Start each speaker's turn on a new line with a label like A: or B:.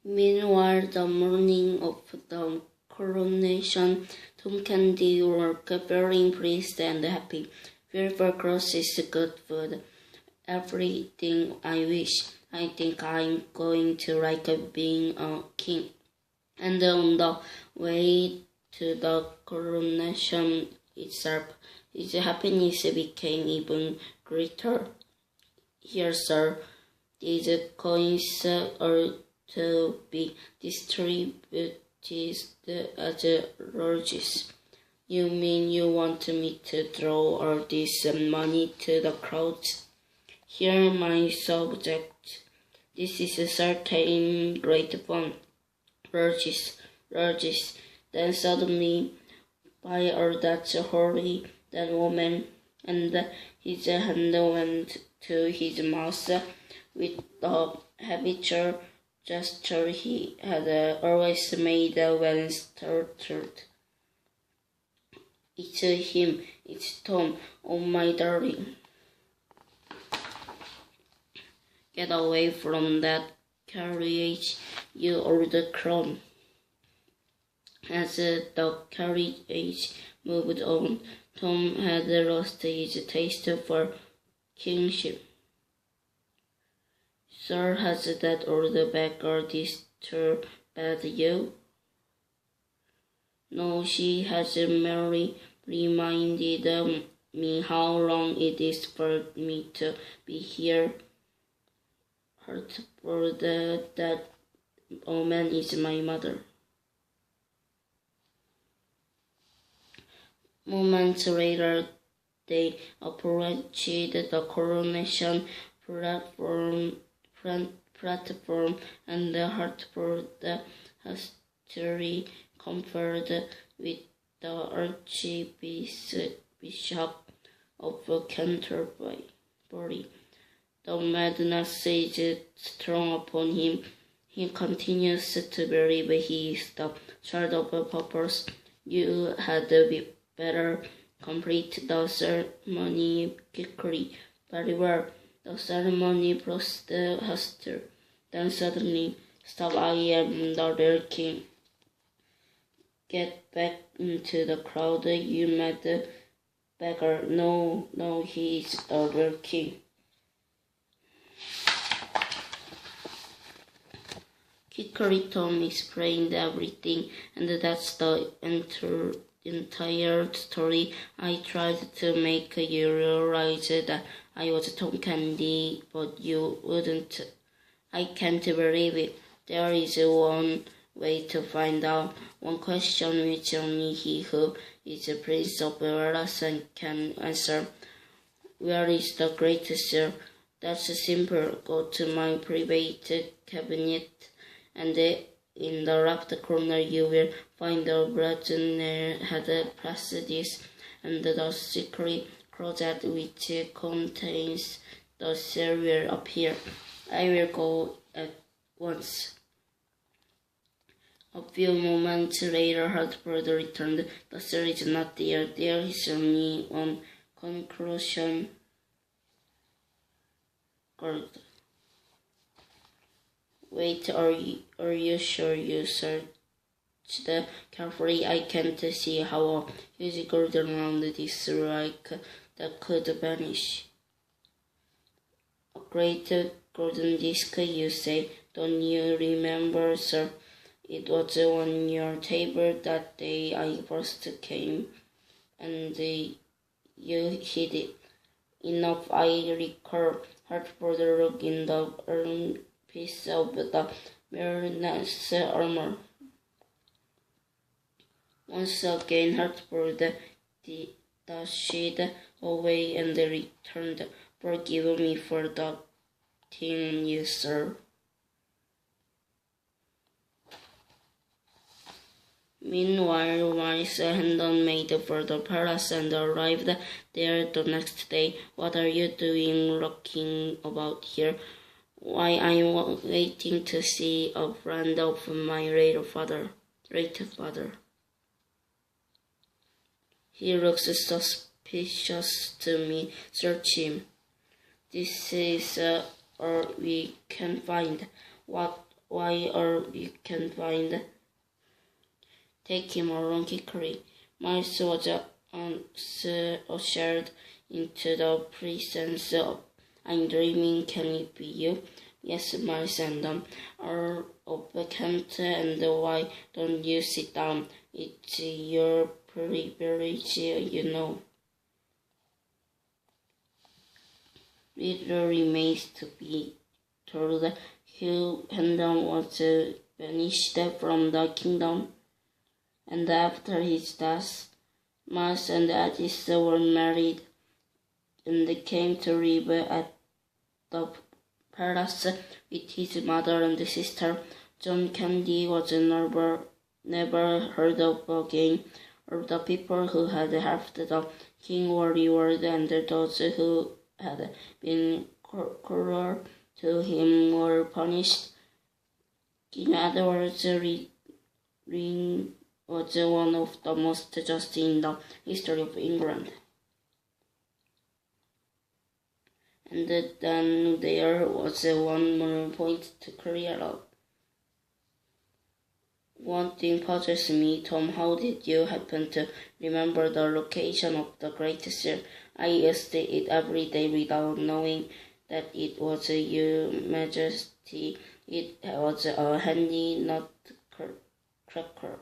A: Meanwhile, the morning of the coronation, Tom Candy were very pleased and happy. Silver Cross is good food. Everything I wish. I think I'm going to like being a king. And on the way to the coronation itself, his happiness became even greater. Here, sir, these coins are to be distributed as royalties. You mean you want me to throw all this money to the crowds? Here, my subject. This is certain great fun. Royalties. Then suddenly, by all that's holy, that woman, and his hand went to his mouth with the habitual gesture he had always made when startled. It's him, it's Tom, oh my darling. Get away from that carriage, you old crone. As the carriage moved on, Tom had lost his taste for kingship. Sir, has that old beggar disturbed you? No, she has merely reminded me how long it is for me to be here. Heard that woman is my mother. Moments later, they approached the coronation platform, and Hartford history conferred with the Archbishop of Canterbury. The madness is strong upon him. He continues to believe he is the child of paupers. You had better complete the ceremony quickly. Very well. The ceremony proceeded faster. Then suddenly, stop, I am the real king. Get back into the crowd, you mad beggar. No, he is the real king. Quickly, Tom explained everything, and that's the entire story. I tried to make you realize that I was Tom Candy, but you wouldn't. I can't believe it. There is one way to find out, one question which only he who is the Prince of Wales can answer. Where is the great sir? That's simple. Go to my private cabinet, and in the left corner you will find the Bretonian head passages and the secret closet which contains the cell will appear. I will go at once. A few moments later, Hartford returned. The cell is not there. There is only one conclusion. Good. Wait, are you sure you searched carefully? I can't see how a huge golden round this like that could vanish. A great golden disc, you say? Don't you remember, sir? It was on your table that day I first came, and you hid it. Enough, I recall. Hartford looked in the piece of the Baroness' armor. Once again, Hartford dashed away and returned. Forgive me for doubting you, sir. Meanwhile, Mice Hendon made for the palace and arrived there the next day. What are you doing looking about here? Why, I'm waiting to see a friend of my late father. He looks suspicious to me. Search him. This is all we can find. What why or you can find. Take him along quickly. Miles was ushered into the presence of. I'm dreaming, can it be you? Yes, Miles and Earl of Kent, and why don't you sit down? It's your privilege, you know. It remains to be told Hugh Hendon was banished from the kingdom, and after his death, Miles and Alice were married and came to live at the palace with his mother and sister. John Candy was never heard of again. All the people who had helped the king were rewarded, and those who had been cruel to him were punished. King Edward's reign was one of the most just in the history of England. And then there was one more point to clear up. One thing puzzles me, Tom. How did you happen to remember the location of the Great Seal? I used it every day without knowing that it was your Majesty. It was a handy nutcracker.